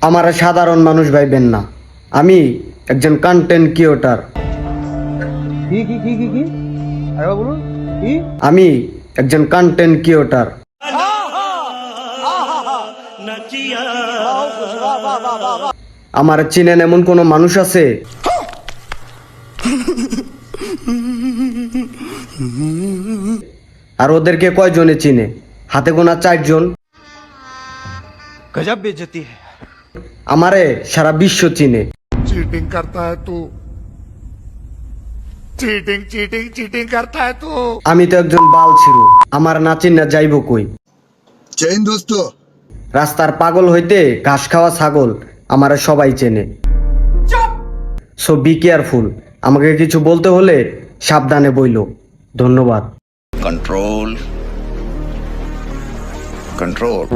আমার সাধারণ মানুষ ভাইবেন না, আমি একজন কন্টেন্ট ক্রিয়েটর। কি আরে বলুন কি? আমি একজন কন্টেন্ট ক্রিয়েটর। আমার চিনেন এমন কোনো মানুষ আছে? আর ওদেরকে কয়জনে চিনে? হাতে গোনা 4 জন। गजब बेइज्जती है। আমারে সারা বিশ্ব চিনে। चीटिंग करता है तू चीटिंग चीटिंग चीटिंग करता है तू। আমি তো একজন বাল ছিরু, আমার না চিন্না যাইব কই? চেইন দোস্ত রাস্তার পাগল হইতে ঘাস খাওয়া ছাগল আমারে সবাই চেনে। সো বি কেয়ারফুল, আমাকে কিছু বলতে হলে সাবধানে বইলো। ধন্যবাদ। Control control